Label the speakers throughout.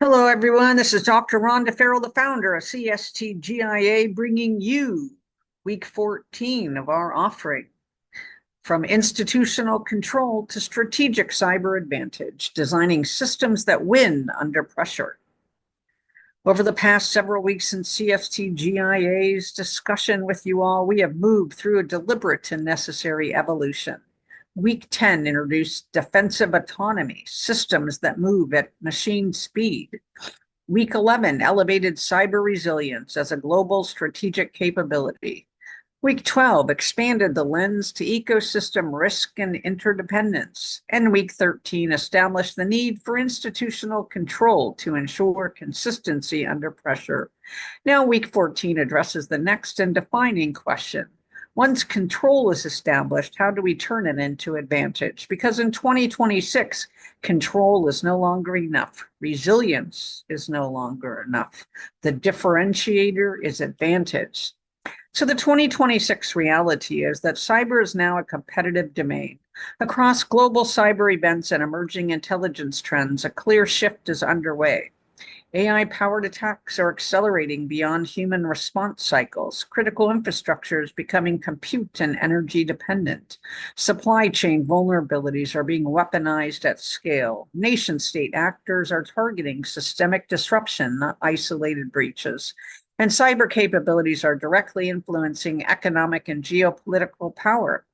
Speaker 1: Hello, everyone. This is Dr. Rhonda Farrell, the founder of CSTGIA, bringing you week 14 of our offering from institutional control to strategic cyber advantage, designing systems that win under pressure. Over the past several weeks in CSTGIA's discussion with you all, we have moved through a deliberate and necessary evolution. Week 10 introduced defensive autonomy, systems that move at machine speed. Week 11 elevated cyber resilience as a global strategic capability. Week 12 expanded the lens to ecosystem risk and interdependence. And week 13 established the need for institutional control to ensure consistency under pressure. Now, week 14 addresses the next and defining question. Once control is established, how do we turn it into advantage? Because in 2026, control is no longer enough. Resilience is no longer enough. The differentiator is advantage. So the 2026 reality is that cyber is now a competitive domain. Across global cyber events and emerging intelligence trends, a clear shift is underway. AI-powered attacks are accelerating beyond human response cycles. Critical infrastructure is becoming compute and energy dependent. Supply chain vulnerabilities are being weaponized at scale. Nation-state actors are targeting systemic disruption, not isolated breaches. And cyber capabilities are directly influencing economic and geopolitical power.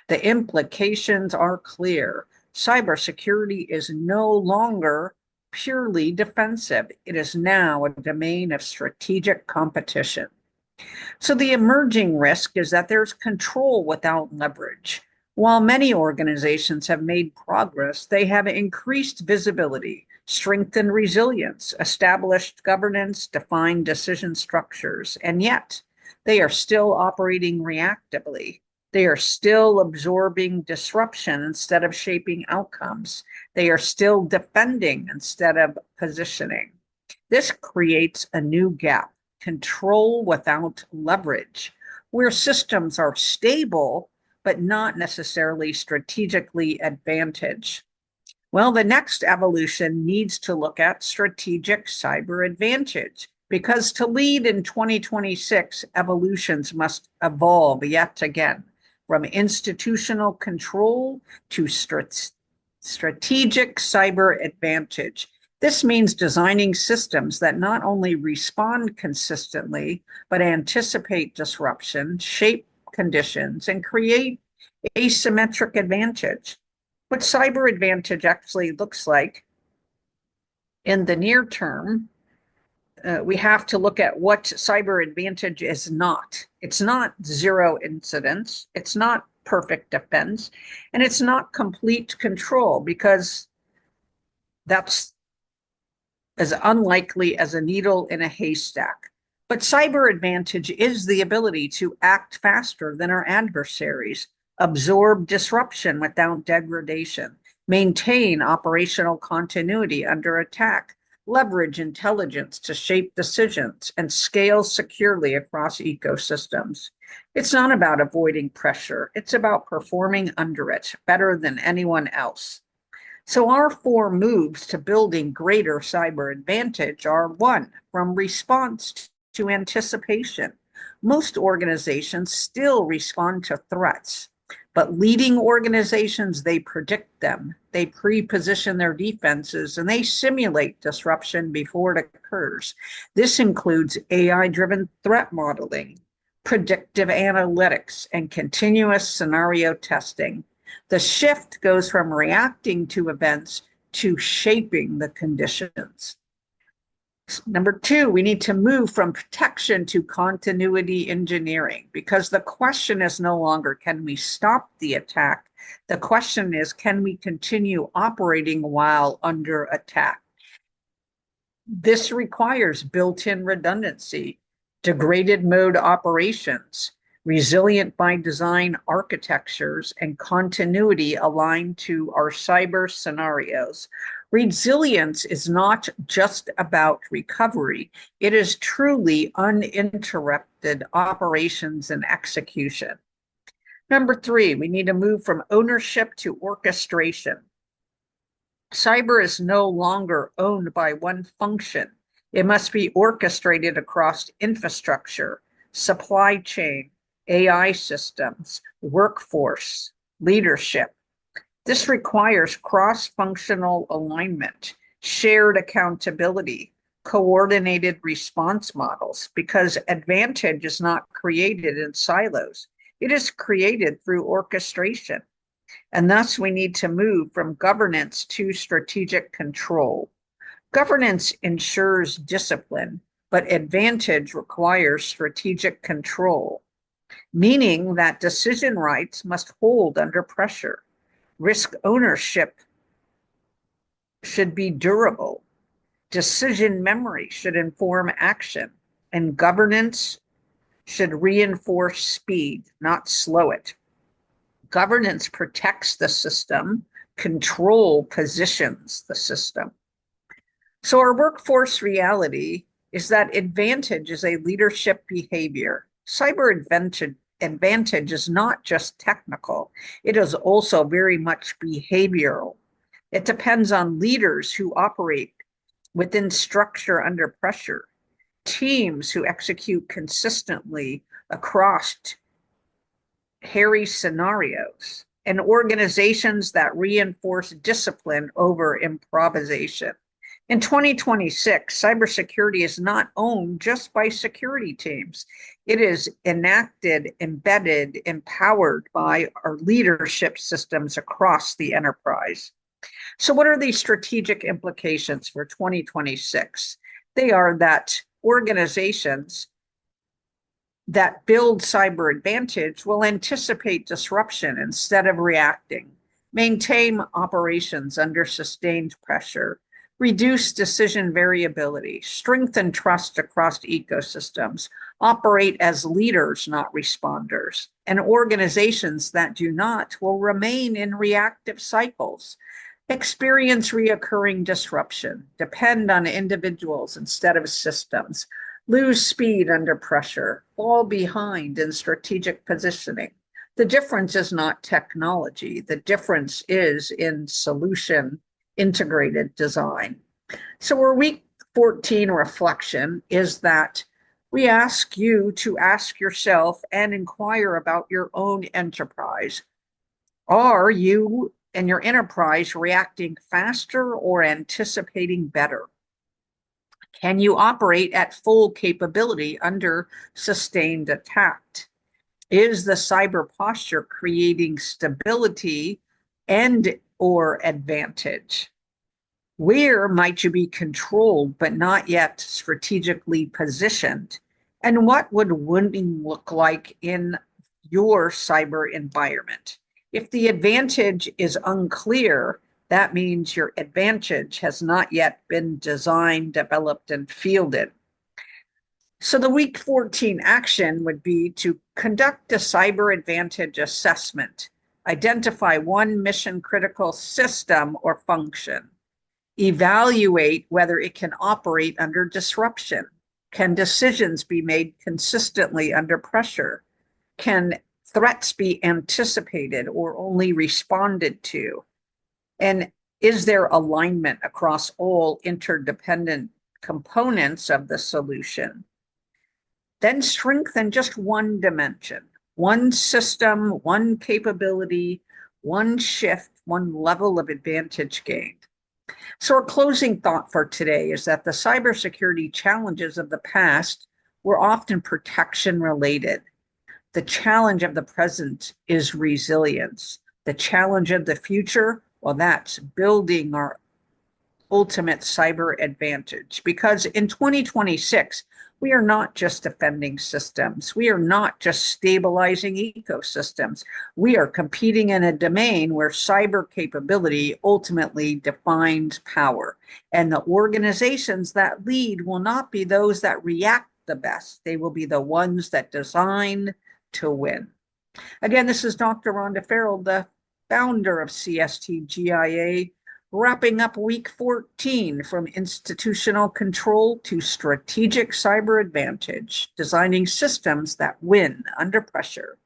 Speaker 1: The implications are clear. Cybersecurity is no longer purely defensive. It is now a domain of strategic competition. So the emerging risk is that there's control without leverage. While many organizations have made progress, they have increased visibility, strengthened resilience, established governance, defined decision structures, and yet they are still operating reactively. They are still absorbing disruption instead of shaping outcomes. They are still defending instead of positioning. This creates a new gap, control without leverage, where systems are stable, but not necessarily strategically advantaged. Well, the next evolution needs to look at strategic cyber advantage because to lead in 2026, evolutions must evolve yet again from institutional control to strategic cyber advantage. This means designing systems that not only respond consistently, but anticipate disruption, shape conditions, and create asymmetric advantage. What cyber advantage actually looks like in the near term, we have to look at what cyber advantage is not. It's not zero incidents. It's not perfect defense. And it's not complete control because that's as unlikely as a needle in a haystack. But cyber advantage is the ability to act faster than our adversaries, absorb disruption without degradation, maintain operational continuity under attack, leverage intelligence to shape decisions, and scale securely across ecosystems. It's not about avoiding pressure. It's about performing under it better than anyone else. So our four moves to building greater cyber advantage are: one, from response to anticipation. Most organizations still respond to threats, but leading organizations, they predict them, they pre-position their defenses, and they simulate disruption before it occurs. This includes AI-driven threat modeling, predictive analytics, and continuous scenario testing. The shift goes from reacting to events to shaping the conditions. Number two, we need to move from protection to continuity engineering because the question is no longer, can we stop the attack? The question is, can we continue operating while under attack? This requires built-in redundancy, degraded mode operations, resilient by design architectures, and continuity aligned to our cyber scenarios. Resilience is not just about recovery, it is truly uninterrupted operations and execution. Number three, we need to move from ownership to orchestration. Cyber is no longer owned by one function. It must be orchestrated across infrastructure, supply chain, AI systems, workforce, leadership. This requires cross-functional alignment, shared accountability, coordinated response models, because advantage is not created in silos. It is created through orchestration. And thus we need to move from governance to strategic control. Governance ensures discipline, but advantage requires strategic control, meaning that decision rights must hold under pressure. Risk ownership should be durable. Decision memory should inform action, and governance should reinforce speed, not slow it. Governance protects the system, control positions the system. So our workforce reality is that advantage is a leadership behavior. Cyber advantage is not just technical, it is also very much behavioral. It depends on leaders who operate within structure under pressure, teams who execute consistently across hairy scenarios, and organizations that reinforce discipline over improvisation. In 2026, cybersecurity is not owned just by security teams. It is enacted, embedded, empowered by our leadership systems across the enterprise. So, what are the strategic implications for 2026? They are that organizations that build cyber advantage will anticipate disruption instead of reacting, maintain operations under sustained pressure, reduce decision variability, strengthen trust across ecosystems, operate as leaders, not responders. And organizations that do not will remain in reactive cycles, experience reoccurring disruption, depend on individuals instead of systems, lose speed under pressure, fall behind in strategic positioning. The difference is not technology. The difference is in solution integrated design. So our week 14 reflection is that we ask you to ask yourself and inquire about your own enterprise. Are you and your enterprise reacting faster or anticipating better? Can you operate at full capability under sustained attack? Is the cyber posture creating stability and or advantage? Where might you be controlled but not yet strategically positioned? And what would winning look like in your cyber environment? If the advantage is unclear, that means your advantage has not yet been designed, developed, and fielded. So the week 14 action would be to conduct a cyber advantage assessment, identify one mission critical system or function, evaluate whether it can operate under disruption. Can decisions be made consistently under pressure? Can threats be anticipated or only responded to? And is there alignment across all interdependent components of the solution? Then strengthen just one dimension, one system, one capability, one shift, one level of advantage gained. So our closing thought for today is that the cybersecurity challenges of the past were often protection related. The challenge of the present is resilience. The challenge of the future, well, that's building our ultimate cyber advantage. Because in 2026, we are not just defending systems. We are not just stabilizing ecosystems. We are competing in a domain where cyber capability ultimately defines power. And the organizations that lead will not be those that react the best. They will be the ones that design to win. Again, this is Dr. Rhonda Farrell, the founder of CSTGIA, wrapping up week 14 from institutional control to strategic cyber advantage, designing systems that win under pressure.